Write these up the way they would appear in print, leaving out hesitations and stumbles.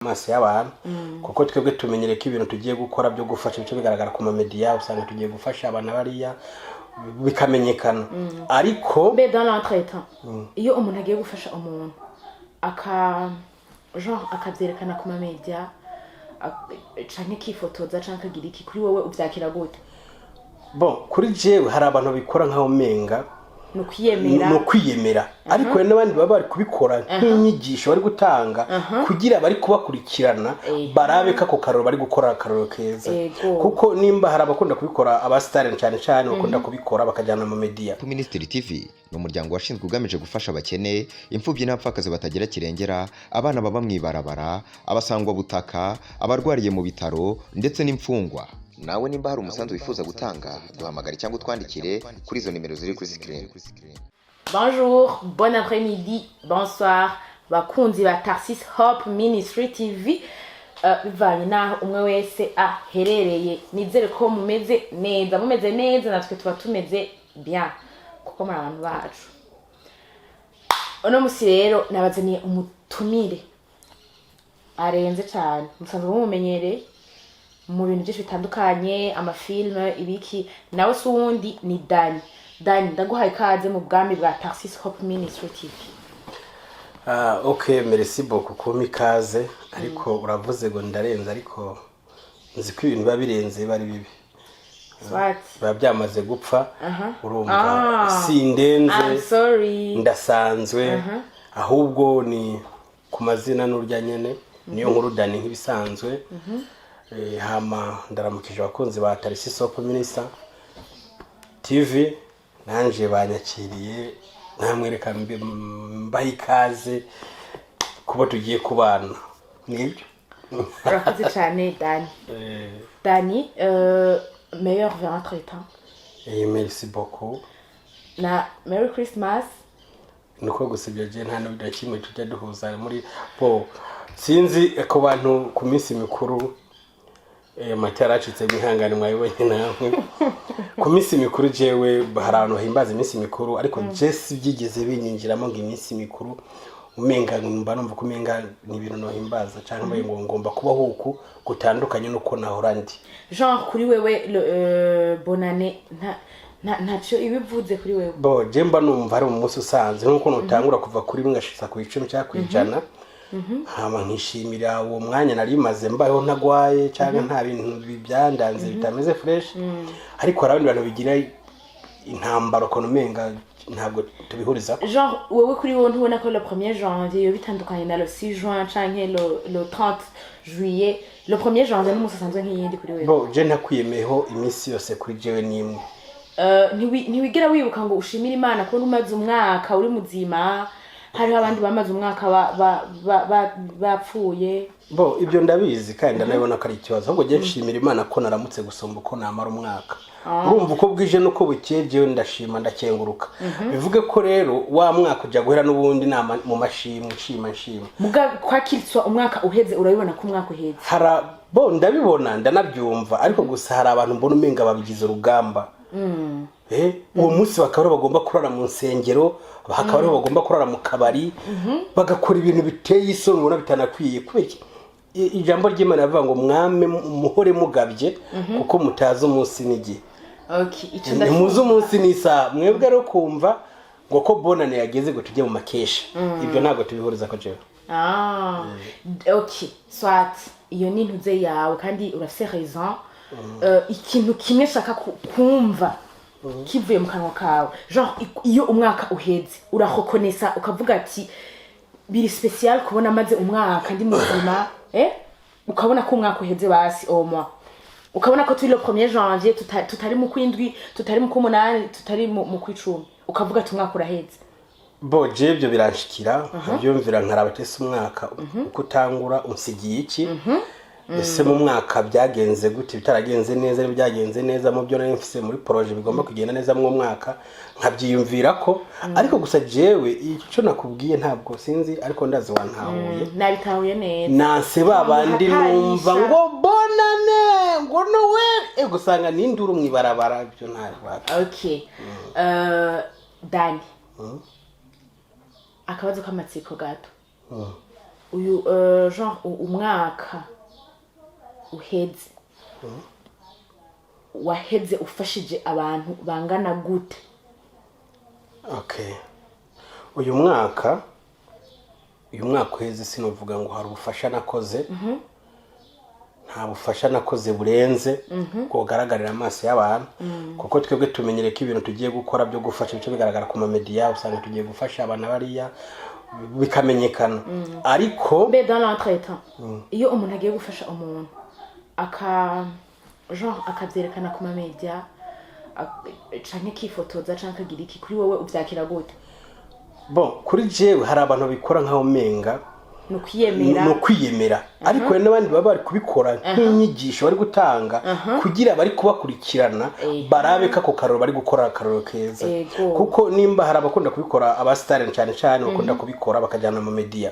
amaso y'abantu kuko twebwe tumenyere ko ibintu tugiye gukora byo gufasha bice bigaragara ku media usanga tugiye gufasha abana bariya bikamenyekana ariko mais dans l'entretemps iyo umuntu agiye gufasha umuntu akabyerekana ku media canke kifotoza canke agira iki kuri wowe uvyakira gute? Bon kuri jewe hari abantu bikora nkaho menga no kwiyemera ariko n'abandi baba bari kubikora nk'inyigisho bari gutanga kugira bari kubakurikirana barabe kako karoro bari gukora karoro keza kuko nimba hari abakunda kubikora abastar cyane cyane bakunda kubikora bakajyana mu media. Ministry TV no muryango washinzwe ugamije gufasha abakene imfubyi n'abapfakazi batagira kirengera abana baba mwibarabara abasangwa butaka abarwariye mu bitaro ndetse n'imfungwa. Nawe nimba hari umusanzu wifuza gutanga duhamagara cyangwa twandikire kuri izo nimero ziri kuri screen. Bonjour, bon après-midi, bonsoir, bakunzi ba Tarsis Hope Ministry TV. Bivanye naho umwe wese aherereye nizere ko mumeze neza natwe tuba tumeze bien kuko muri abantu bacu. Ono musi rero nabazaniye umutumire arenze cyane musanzwe mumumenyereye mu bintu byinshi bitandukanye amafilme ibiki nawe suwundi ni Dani ndaguhaye kaze mu bwami bwa Tarsis Hope Ministry TV. Okay, merci beaucoup kumi kaze ariko uravuze ngo ndarenze ariko nzi ko ibintu babirenze bari bibi biba byamaze gupfa urumva sindenze ndasanzwe ahubwo ni ku mazina n'urya nyene niyo nkuru Dani nk'ibisanzwe. Hama ndaramukije abakunzi ba Tarsis Hope Ministry TV nanje banyakiriye namwereka mbaye ikaze kuba tugiye kubana nibyo. Urakoze cyane Dani meilleur vœu entre-temps. Merci beaucoup. Na Merry Christmas. Nuko gusibye je nta no kimwe tujya duhuza muri sinzi ko bantu ku minsi mikuru matara acitse bihangane mwayibonye nawe ku minsi mikuru jewe harano himbaza iminsi mikuru ariko Jesse byigeze binyinjiramo ngo iminsi mikuru umenga numva kumenga ni ibintu no himbaza cyangwa ngo ngomba kuba huku gutandukanye nuko nahora ndi genre kuri wewe bonane ntacyo ibivuze kuri wewe. Bo jemba numva ari umunsi usanze nkuko notangura kuva kuri rimwe ashitsa ku 10 cyangwa kwijana hama nkishimira uwo mwanya nari maze mbaho ntagwaye cyangwa nta bintu bibyandanze bitameze fresh ariko arabandi bantu bigira intambaro konomenga ntabwo tubihuriza genre wewe kuri wowe ntubona ko le 1er janvier yo bitandukanye na le 6 juin canke le 30 juillet le 1er janvier n'umunsi usanzwe nk'iyindi kuri wewe. Bo je nakwiyemeho iminsi yose kuri jewe nimwe ntiwigera wibuka ngo ushimire Imana ko umaze umwaka uri muzima hari abandi bamaze umwaka bapfuye. Bo ibyo ndabizi kandi nabibona ko ari ikibazo ahubwo je nshimira Imana ko naramutse gusomba uko namara umwaka urumva uko bwije nuko bukeje ndashima ndakenguruka bivuge ko rero wa mwaka ujya guhera n'ubundi nama mu mashimwe nshima muga kwakitswa umwaka uheze urabibona ko umwaka uheze bo ndabibona ndanabyumva ariko gusa hari abantu mbona umenga babigize urugamba uwo munsi bakaba bagomba kurara mu nsengero bakaba bagomba kurara mu kabari bagakora ibintu biteye isoni ubona bitanakwiye kubera ijambo ry'Imana rivuga ngo mwame muhore mugabye kuko mutazi umunsi n'igihe. Okay, icyo ndavuga muzi umunsi n'isa mwebwe rero kumva ngo ko bonane yageze ngo tujye mu makesha ibyo ntago tubihuriza ko jewe. Okay, soit iyo ni ntuze yawe kandi urafise raison. Ikintu kimwe shaka kumva kivuye mu kanwa kawe genre iyo umwaka uheze urahokonesa ukavuga ati biri special kubona maze umwaka ndi muzima ukabona ko umwaka uheze basi omwa ukabona ko turi le 1er janvier tutari mu kwindwi tutari mu kumunani tutari mu kwicumi ukavuga ati umwaka uraheze. Bo je byo biranshikira byumvira nkarabatese umwaka uko utangura unsigiye iki ese mu mwaka byagenze gute bitaragenze neza byagenze neza mu byo nari mfise muri projet bigomba kugenda neza mu mwaka nkabyiyumvira ko ariko gusa jewe icyo nakubwiye ntabwo sinzi ariko ndazi wantahuye nabitahuye neza nase babandi numva ngo bonane ngo nowe gusanga ninduru mwibarabara byo ntari. Okay, Dani akabazo k'amatsiko gato uyu genre umwaka uheze waheze ufashije abantu bangana gute? Okay, uyu mwaka uheze sinovuga ngo hari ubufasha nakoze, nta bufasha nakoze burenze ko garagarira amaso y'abantu, kuko twebwe tumenyereye ko ibintu tugiye gukora byo gufasha bice bigaragara ku media, usanga tugiye gufasha abana bariya bikamenyekana. Ariko dans l'entretemps iyo umuntu agiye gufasha umuntu akavyerekana ku media canke kifotoza canke agira iki, kuri wowe uvyakira gute? Bon, kuri jewe hari abantu bikora nkaho menga no kwiyemera, ariko n'abandi baba bari kubikora nk'inyigisho bari gutanga kugira bari kubakurikirana barabe kako karoro bari gukora akaroro keza. Kuko nimba hari abakunda kubikora, abastare cyane cyane bakunda kubikora bakajyana mu media.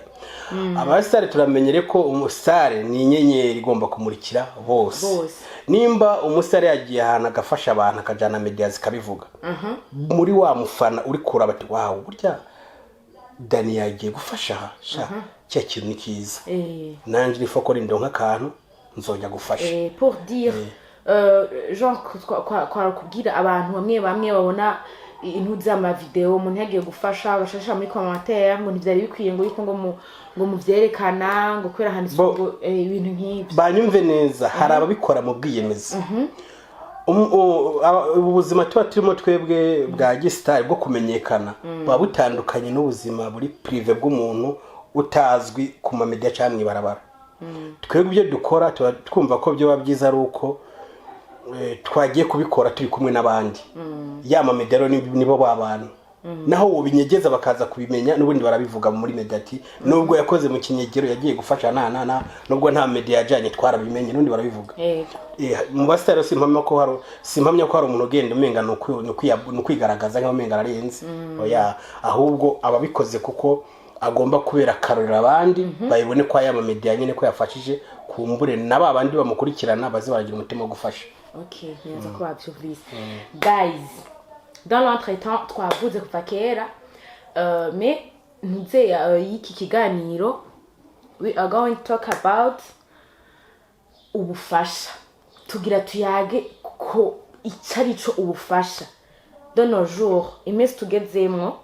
Abastare turamenyere ko umusare ni inyenyeri igomba kumurikira bose. Nimba umusare yagiye ahantu agafasha abantu akajyana media zikabivuga, muri wa mufana uri kuraba ati wow, burya Dani yagiye gufasha sha cya kintu nikiza, nanje nifo ko rindo nk'akantu nzojya gufasha. Pour dire genre kwa kubwira abantu bamwe babona intu z'ama video umuntu yagiye gufasha bashasha muri commentaire ngo ntivyari bikwiye ngo yuko ngo muvyerekana ngo kwera handitse ngo ibintu nk'ibyo. Banyumve neza, hari ababikora mu bwiyemeza. Ubuzima tuba turimo twebwe bwa gisitari bwo kumenyekana buba butandukanye n'ubuzima buri prive bw'umuntu utazwi ku media cyangwa ibarabara. Twebwe ibyo dukora twumva ko byo byiza ari uko twagiye kubikora turi kumwe n'abandi, ya media nibo babana, naho ubinyegeza bakaza kubimenya n'ubundi barabivuga muri media ati nubwo yakoze mu kinyegero yagiye gufasha nubwo nta media yajanye twarabimenye n'undi barabivuga. Mu basitari simpamya ko hari umuntu ugenda umenga no kwigaragaza nkaho umenga ararenze. Oya, ahubwo ababikoze kuko agomba kubera karorera abandi bayibone ko aya media nyine ko yafashije kumbure naba abandi bamukurikirana bazi baragira umutima wo gufasha. Okay, neza ko babyumvise. Guys, dans l'entretemps twavuze kuva kera, mais ntuze y'iki kiganiro we are going to talk about ubufasha. Tugira tuyage ko icarico ubufasha. Dans nos jours, imesi tugezemwo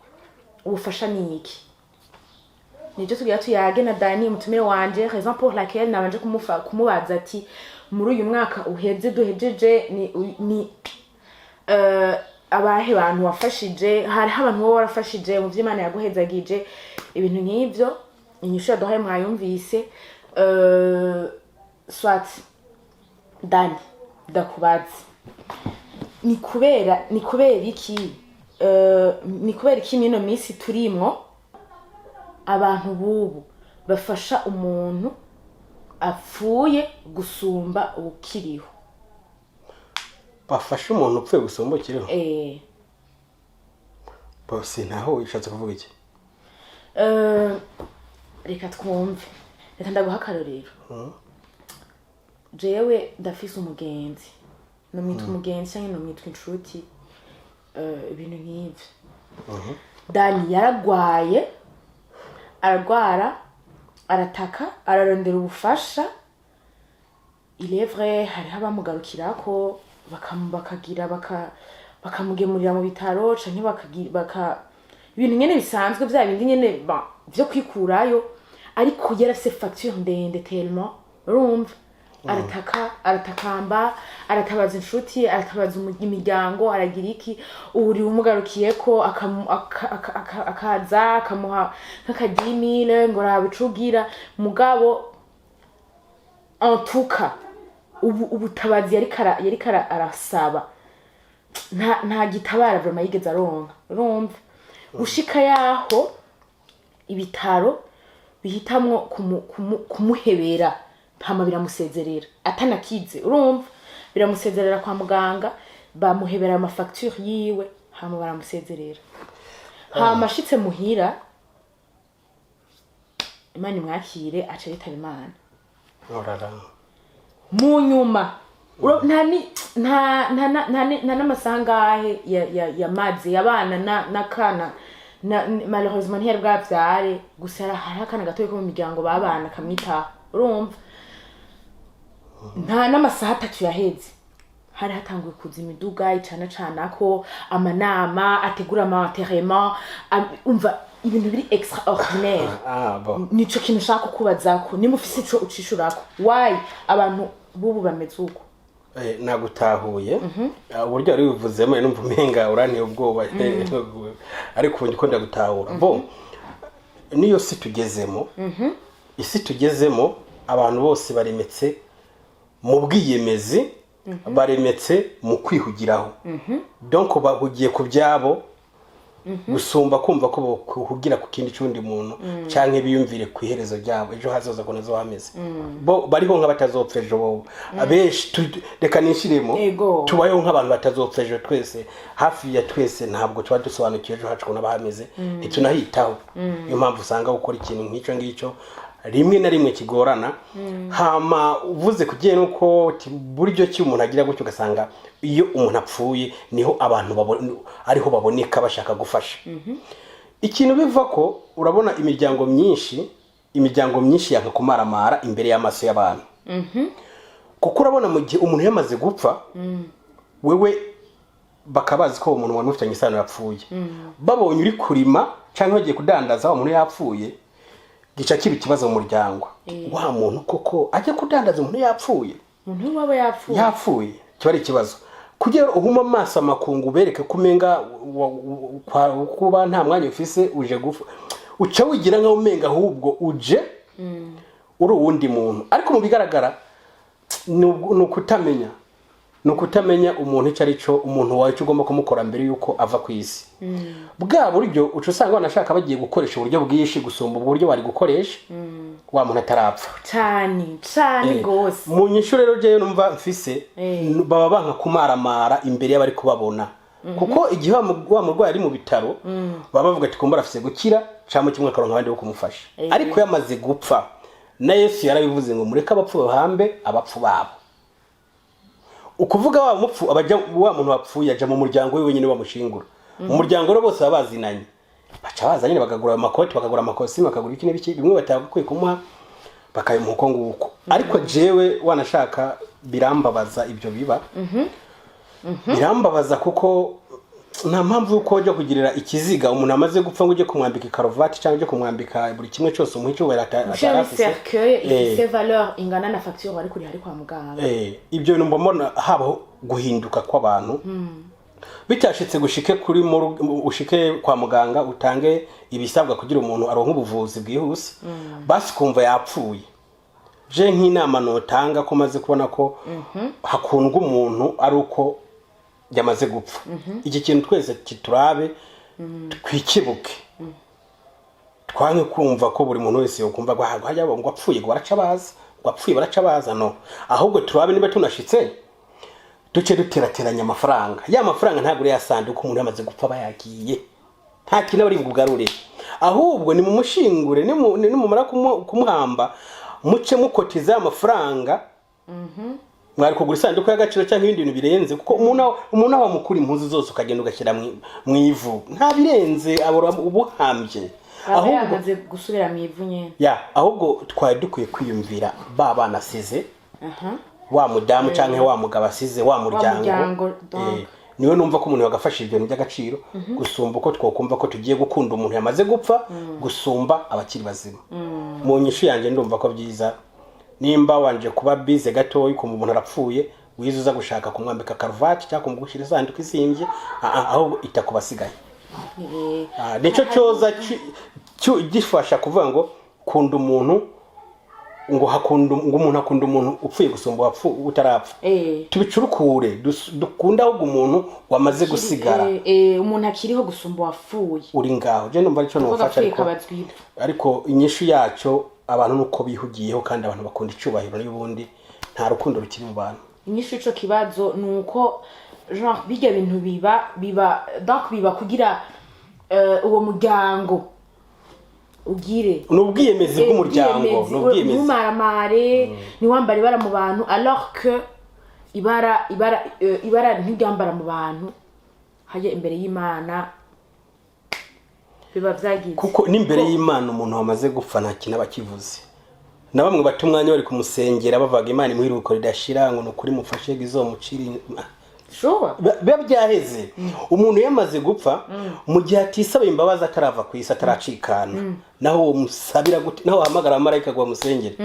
ubufasha ni iki? Nijyo tugira tuyage na Dani umutumire wanje, raison pour laquelle nabanje kumubaza ati muri uyu mwaka uheze duhejeje ni abahe bantu wafashije, hari abantu wowe warafashije mu vy'Imana yaguhezagije, ibintu nk'ivyo. Inyishu yaduhaye mwayumvise. Swat Dani ndakubaza, ni kubera iki mino minsi turimwo abantu bubu bafasha umuntu apfuye gusumba ukiriho? Bafasha umuntu upfuye gusumba ukiriho? Bose ntaho ishatse kuvuga iki? Reka twumve, reka ndaguha akarorero. Jewe ndafise umugenzi, nomwitwa umugenzi cyangwa nomwitwa inshuti, ibintu nk'ivyo. Dani yaragwaye, aragwara, arataka, ararondera ubufasha. Il est vrai, hariho abamugarukirako bakamugemurira mu bitaro canke ibintu nyene bisanzwe vya bindi nyene vyo kwikurayo, ariko yarafise facture ndende tellement, urumva? Aratakamba, aratabaza inshuti, aratabaza imiryango, aragira iki, uri umugarukiyeko akaza akamuha nk'akadimile ngo rabicugira mugabo en tout cas ubutabazi yariko arasaba nta gitabara vraiment yigeze aronka, urumva? Gushika yaho ibitaro bihitamwo kumuhebera hama biramusezerera atanakize, urumva? Biramusezerera kwa muganga, bamuhebera ama facture yiwe hama baramusezerera. Hama ashitse muhira, Imana imwakire, aca yitaba Imana. Mu nyuma nta n'amasangahe ya mazi yabana n'akana malheureusement ntiyari bwavyare gusa hari akana gatoyi ko mu miryango babana kamwitaho urumva nta n'amasaha 3 yaheze hari hatanguye kuza imiduga icana ko amanama ategura amaterrement umva ibintu biri extraordinaire nico kintu ushaka kubazako nimufise ico ucishurako why abantu bubu bameze uko nagutahuye uburyo ari bivuzemo numva umenga uraniye ubwoba ariko ndiko ndagutahura bo niyo si tugezemo isi tugezemo abantu bose baremetse mu bwiyemezi baremetse mu kwihugiraho donc bahugiye ku byabo gusumba kumva ko kuhugira ku kindi cyundi muntu canke biyumvire ku iherezo ryabo ejo hazoza ko nazo hameze bo bariho nk'abatazopfa ejo bo abeshi reka nishiremo tubayeho nk'abantu batazopfa ejo twese hafi ya twese ntabwo tuba dusobanukiye ejo hacu ko nabahameze ntitunahitaho iyo mpamvu usanga gukora ikintu nk'icyo ngicyo rimwe na rimwe kigorana hama uvuze kugiye nuko buryo ki umuntu agira gutyo gasanga iyo umuntu apfuye niho abantu ariho baboneka bashaka gufasha ikintu biva ko urabona imiryango myinshi yanga kumaramara imbere y'amaso y'abantu kuko urabona mu gihe umuntu yamaze gupfa wewe bakabazi ko umuntu wamufitanye isano yapfuye babonye uri kurima cyangwa bagiye kudandaza umuntu yapfuye gica kibi kibazo mu muryango wa muntu koko ajya kudandaza umuntu yapfuye umuntu waba yapfuye kibari kibazo kugira uhuma amaso amakungu bereke kumenga kuba nta mwanya ufise uje gufa uca wigira nka umenga ahubwo uje uri uwundi muntu ariko mu bigaragara nukutamenya umuntu icyo ari cyo umuntu wawe cyo ugomba kumukora mbere yuko ava ku isi bwa buryo uca usanga banashaka bagiye gukoresha uburyo bwinshi gusumba uburyo bari gukoresha wa muntu atarapfa cyane gose mu nyishu rero je numva mfise baba banka kumaramara imbere y'abari kubabona kuko igihe wa murwayi ari mu bitaro baba bavuga ati kumbara afise gukira cyangwa kimwe akaronka abandi bo kumufasha ariko yamaze gupfa na Yesu yarabivuze ngo mureka abapfu bahambe abapfu babo ukuvuga wa mupfu abaja wa muntu wapfuye aja mu muryango we wenyine bamushingura mu muryango rero bose babazinanye baca bazanye bakagura amakoti bakagura amakositimu bakagura iki n'ibiki bimwe batagukwiye kumuha bakayimuko nguko ariko jewe wanashaka birambabaza ibyo biba birambabaza kuko nta mpamvu yuko ujya kugirira ikiziga umuntu amaze gupfa ngo ujye kumwambika karovati cyangwa ujye kumwambika buri kimwe cyose umuhico wera atarafise ifise valeur ingana na facture bari kuri hari kwa muganga ibyo bintu mbona habaho guhinduka kw'abantu bitashitse gushike kuri ushike kwa muganga utange ibisabwa kugira umuntu aronka ubuvuzi bwihuse basi kumva yapfuye je nk'inama notanga ko maze kubona ko hakundwa umuntu ari uko yamaze gupfa iki kintu twese kiturabe twikibuke twange kumva ko buri muntu wese yokumva hajya ngo apfuye ngo baracabaza no ahubwo turabe niba tunashitse duce duterateranya amafaranga ya mafaranga ntabwo yasanduka umuntu yamaze gupfa bayagiye nta kintu bari bugarure ahubwo ni mu mushingure ni mumara kumuhamba muce mukotiza amafaranga mwari kugura isanduku y'agaciro cyangwa ibindi bintu birenze kuko umuntu aho mukuri impuzu zose ukagenda ugashyira mu ivu nta birenze abora ubuhambye ahubwo yamaze gusubira mu ivu nyene ahubwo twari dukwiye kwiyumvira bana size wa mudamu cyangwa wa mugabo asize wa muryango niwe numva ko umuntu yagafasha ibintu by'agaciro gusumba uko twokumva ko tugiye gukunda umuntu yamaze gupfa gusumba abakiri bazima mu nyishu yanjye ndumva ko byiza nimba wanje kuba bize gato yuko umuntu arapfuye wizuza gushaka kumwambika karuvati cyangwa kumugushyira isanduku isimbye ahubwo itakubasigaye nico cyoza gifasha kuvuga ngo kunda umuntu ngo umuntu akunda umuntu upfuye gusumba wapfu utarapfa tubicurukure dukunda ahubwo umuntu wamaze gusigara umuntu akiriho gusumba wapfuye uri ngaho je numva arico nofasha ariko inyishu yaco abantu nuko bihugiyeho kandi abantu bakunda icubahiro n'ubundi nta rukundo rukiri mu bantu inyishu ico kibazo nuko genre bijya bintu biba kugira uwo muryango ugire n'ubwiyemezi bw'umuryango n'umaramare ni wambara ibara mu bantu alors que ibara ntiryambara mu bantu hajya imbere y'Imana biba vyagize kuko n'imbere y'Imana umuntu wamaze gupfa nta kintu abakivuze na bamwe bata umwanya bari kumusengera bavuga Imana imuhiruko ridashira ngo nukuri mufashe gizomucira sure biba byaheze umuntu yamaze gupfa mu gihe atisaba imbabazi atarava ku isi ataracikana naho uwo musabira gute naho hamagara amarayika gwa musengere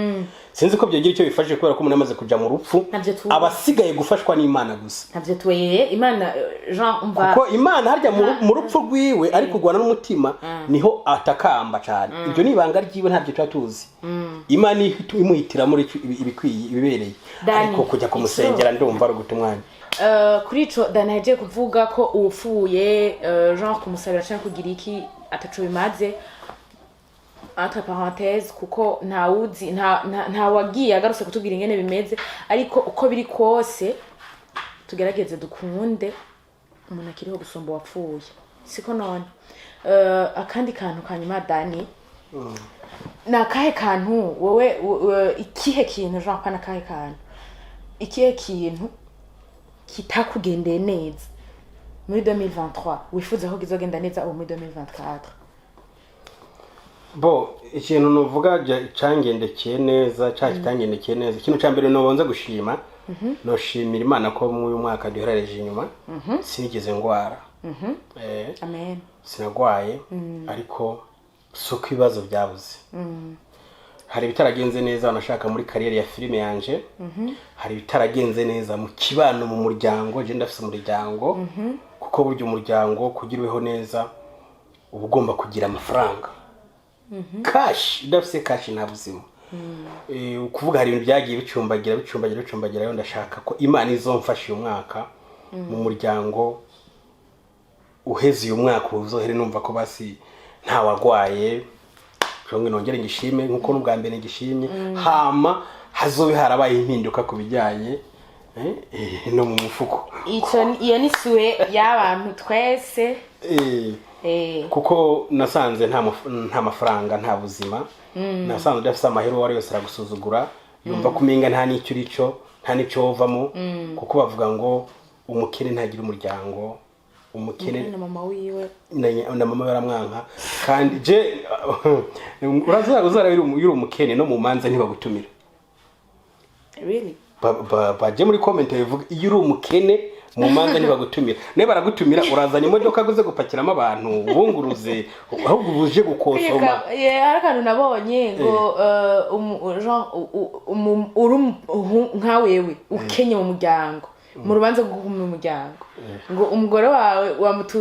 sinzi ko byogira icyo bifashe kubera ko umuntu yamaze kuja mu rupfu abasigaye gufashwa n'Imana gusa navyo tweye Imana Jean umva kuko Imana harya mu rupfu rwiwe ari kugwana n'umutima niho atakamba cyane ibyo nibanga ryiwe ntabyo twatuzi Imana imuhitira muri ibikwiye ibibereye ariko kujya kumusengera ndumva ari gutumwanya kuri ico danaje kuvuga ko upfuye Jean kumusabira cyane kugira iki ataco bimaze entre parenthèses kuko ntawuzi nta wagiye agarutse kutubwira ingene bimeze ariko uko biri kose tugerageze dukunde umuntu akiriho gusomba wapfuye siko none akandi kantu kanyuma Dani nakahe kantu wowe ikihe kintu Jean pana kahe kantu ikihe kintu kitakugendeye neza muri 2023 wifuza ko gizogenda neza ubu muri 2024 bo ikintu nuvuga cyangendekeye neza cyakitangendekeye neza ikintu cya mbere nobonza gushima no shimira Imana ko mu mwaka duherereje inyuma sinigeze ngwara amen sinagwaye ariko suko ibibazo byabuze hari bitaragenze neza anashaka muri kariyeri ya filime yanje hari bitaragenze neza mu kibano mu muryango je ndafise umuryango kuko buryo umuryango kugirweho neza ubugomba kugira amafaranga cash ndafise cash na buzima kuvuga hari ibintu byagiye bicumbagira yo ndashaka ko Imana izomfasha uyu mwaka mu muryango uheze uyu mwaka uzohere numva ko basi nta wagwaye cyangwa nongere ngishime nkuko n'ubwa mbere ngishimye hama hazobe harabaye impinduka kubijyanye no mu mufuko iyo ni suwe y'abantu twese kuko nasanze nta mafaranga nta buzima nasanze udafite amahero wari yose aragusuzugura yumva kumenga nta n'icyo urico nta n'icyo wovamo kuko bavuga ngo umukene ntagira umuryango umukene na mama wiwe na mama baramwanka kandi je uzara yuri umukene no mu manza ntibagutumira really baje muri comment bivuga iyo uri umukene mu manza ntibagutumira ne baragutumira urazana imodoka guze gupakiramo abantu bunguruze ahubwo buje gukosoma harakantu nabonye ngo uri nkawewe ukenye mu muryango mu rubanza rw'umwe muryango ngo umugore wawe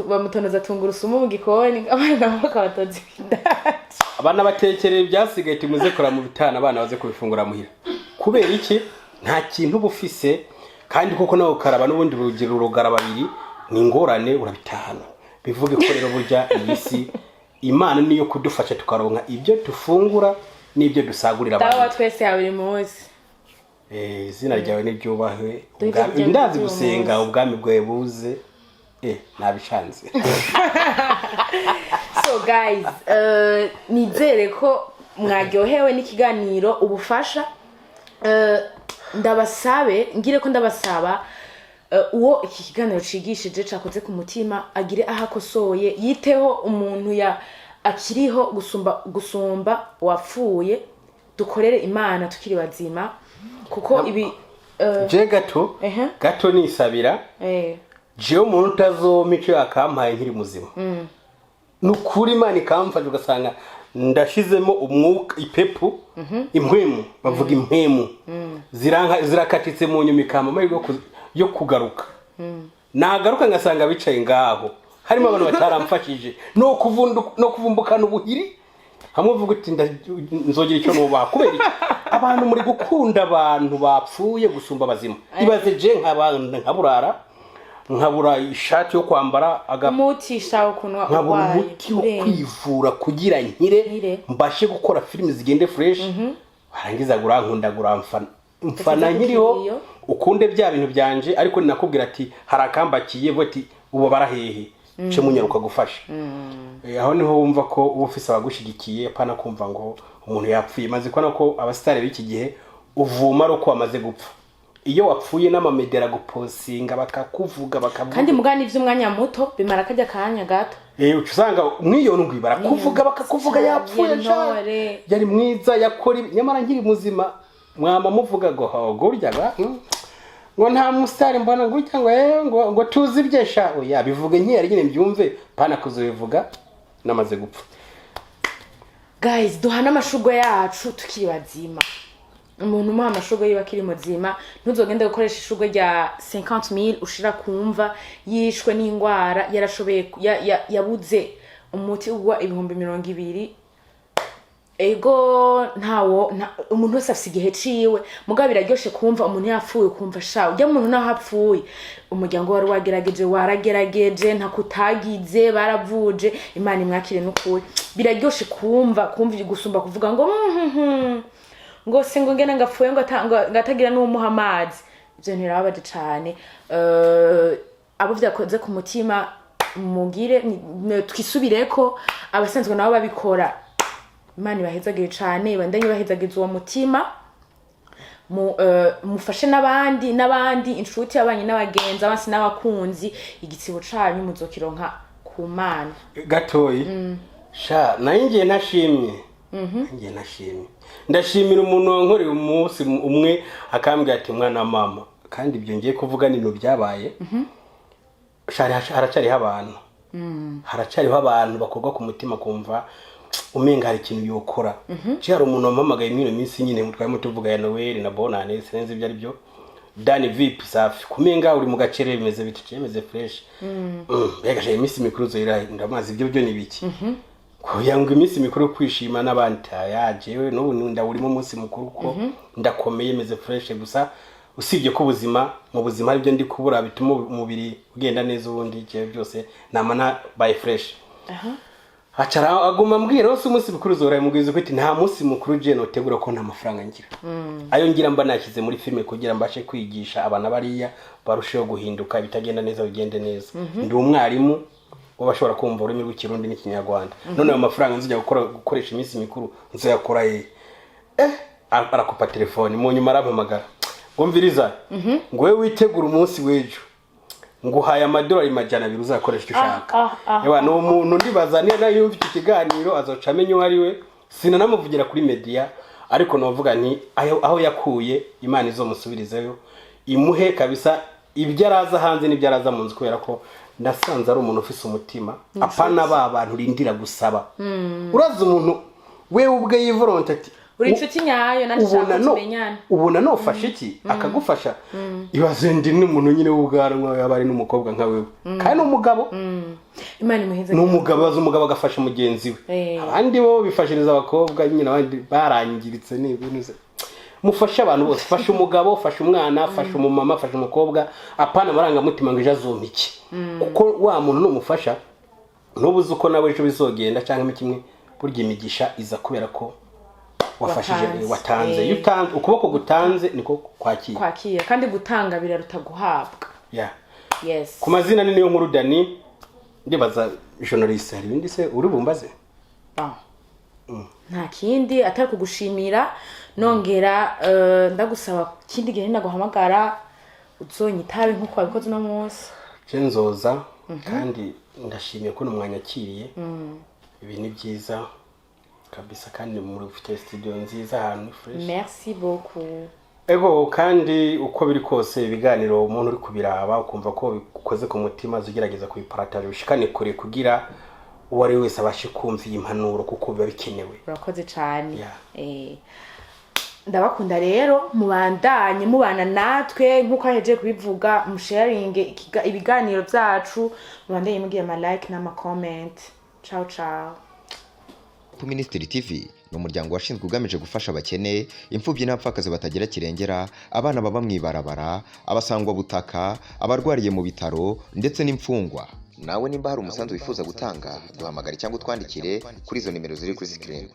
wamutonoza tungurusumu mu gikoni abana bakabatoza indati abana batekereye byasigaye timuze kora mu bitana abana baze kubifungura muhira kubera iki nta kintu bufise kandi kuko nawo karaba n'ubundi rugero urugara babiri ni ingorane urabitahana bivuge ko rero burya iyisi Imana niyo kudufasha tukaronka ibyo tufungura n'ibyo dusagurira abantu dawa twese ya buri munsi izina ryawe nibyubahwe ndazi gusenga ubwami bwawe buze nabishanze so guys nizere ko mwaryohewe n'ikiganiro ubufasha ndabasabe ngire ko ndabasaba uwo iki kiganiro cigishije cakoze ku mutima agire ahakosoye yiteho umuntu ya akiriho gusumba wapfuye dukorere Imana tukiri bazima kuko ibi je gato nisabira je umuntu utazomico yakampaye nkiri muzima nukuri Imana ikamfasha ugasanga ndashizemo umwuka ipepu impwemu bavuga impwemu zirakatitse mu nyuma ikamba yo kugaruka nagaruka ngasanga bicaye ngaho harimo abantu bataramfashije no kuvumbukana ubuhiri hamwe uvuga uti nzogira icyo nubaha kubera abantu muri gukunda abantu bapfuye gusumba abazima ibaze je nkabura ishati yo kwambara umutisha ukunwa nkabura umuti wo kwivura kugira nkire mbashe gukora filime zigende fresh barangiza gurankunda mfana nkiriho ukunde bya bintu byanje ariko ninakubwira ati harakambakiye boti ubo barahehe cyo munyaruka gufasha aho niho wumva ko ubufise abagushigikiye pana kumva ngo umuntu yapfuye maze ko nako abastare b'iki gihe uvuma roko amaze gupfa iyo wapfuye n'amamedera guposinga bakakuvuga bakavuga kandi mugani ivy'umwanya muto bimara kajya kanya gato usanga umwiyondwi barakuvuga bakakuvuga yapfuye cyane yari mwiza yakora nyamara nkiri muzima mwama muvuga ngo gurya ngo nta musitari mbona gutya ngo tuzi ibyesha oya bivuge nkiyari nyine mbyumve pana kuzobivuga namaze gupfa. Guys, duhana amashugwe yacu tukiri bazima. Umuntu umuha amashugwe yiba kiri muzima ntuzogende gukoresha ishugwe rya 50,000 ushira kumva yishwe n'ingwara yarashoboye yabuze umuti ugwa 200,000. Ego ntawo umuntu wese afite igihe ciwe mugabo biraryoshe kumva umuntu yapfuye kumva sha ujya umuntu naho hapfuye umuryango wari waragerageje nta kutagize baravuje Imana imwakire n'ukuri biraryoshe kumva gusumba kuvuga ngo se ngo ngene ngapfuye ngo ngatagira n'umuhamazi ivyo ntirabaje cyane abo vyakoze ku mutima mugire twisubireko abasanzwe nabo babikora Imana ibahezagire cyane bandanye bahezagiza uwo mutima mufashe n'abandi inshuti y'abanye n'abagenzi abansi n'abakunzi igitsibo canyu muzokironka ku Mana gatoyi sha nanjye nashimye ndashimira umuntu wankoreye umunsi umwe akambwira ati mwana mama kandi ibyo ngiye kuvuga nino byabaye haracariho abantu bakorwa ku mutima kumva umenga hari ikintu yokora cyari umuntu wampamagaye mwino minsi nyine mutwaye tuvuga ya Noel na Bonane sinzi ibyo ari byo Dani VIP safi kumenga uri mu gacere bimeze bitimeze fresh begaje iminsi mikuru zo ndamazi ibyo byo nibiki kuyanga iminsi mikuru kwishima n'abandi yajewe n'ubu ndawurimo umunsi mukuru ko ndakomeye meze fresh gusa usibye ko ubuzima mu buzima ari byo ndi kubura bituma umubiri ugenda neza ubundi cyo byose namana by fresh acara aguma mbwira wose umunsi mukuru zoraye mugwize ko ati nta munsi mukuru je notegura ko nta mafaranga ngira ayo ngira mba nakize muri filme kugira mbashe kwigisha abana bariya barusheho guhinduka bitagenda neza bigende neza ndi umwarimu wabashobora kumva ururimi rw'ikirundi n'ikinyarwanda none ayo mafaranga nzijya gukoresha iminsi mikuru nzoyakora arakupa telefone mu nyuma arampamagara ngumviriza ngo wewe witegura umunsi w'ejo nguhaye amadolari $200 uzakoresha ushaka ewa no umuntu ndibazaniye nayo yumva ikiganiro azoca amenye ari we sinanamuvugira kuri media ariko novuga nti aho yakuye Imana izomusubirizeyo imuhe kabisa ibyo araza hanze n'ibyo araza mu nzu kubera ko ndasanze ari umuntu ufise umutima apana abantu rindira gusaba uraza umuntu wewe ubwe yivolonte ati uri inshuti nyayo nashaka tumenyana ubona nofasha iki akagufasha ibaze ndi n'umuntu nyine w'ubwaranwa yabari n'umukobwa nka wewe kandi umugabo Imana imuheze n'umugabo umugabo agafasha mugenzi we abandi bo bifashiriza abakobwa nyine abandi barangiritse n'ibintu mufasha abantu bose fasha umugabo fasha umwana fasha umumama fasha umukobwa apana maranga mutima ngo ijazomiki kuko wa muntu n'umufasha nubuze uko nawe ejo bizogenda cyangwa kimwe burya imigisha iza kubera ko wafashije watanze yutanze ukuboko gutanze niko kwakira kandi gutanga biraruta guhabwa yes ku mazina ni niyo nkuru Dani ndibaza journalist hari bindi se uri bumbaze nta kindi atari kugushimira nongera ndagusaba kindi gihe naguhamagara uzonyitabe nkuko wabikoze no munsi nzoza kandi ndashimiye ko numwanyakiriye ibi ni byiza kabisa kandi muri ufite studio nziza ahantu fresh merci beaucoup ego kandi uko biri kose ibiganiro umuntu uri kubiraba ukumva ko bikoze ku mutima zugerageza kubiparataje bishikane kure kugira uwari wese abashe kumva impanuro kuko biba bikenewe urakoze cyane ndabakunda rero mubandanye mubana natwe nkuko aheje kubivuga musharinge ibiganiro byacu mubandanye mugiye ama like n'ama comment ciao ciao Minisitiri TV ni umuryango washinzwe ugamije gufasha abakene imfubyi n'abapfakazi batagira kirengera abana baba mwibarabara abasangwa butaka abarwariye mu bitaro ndetse n'imfungwa. Nawe nimba hari umusanzu wifuza gutanga duhamagare cyangwa utwandikire kuri izo nimero ziri kuri screen.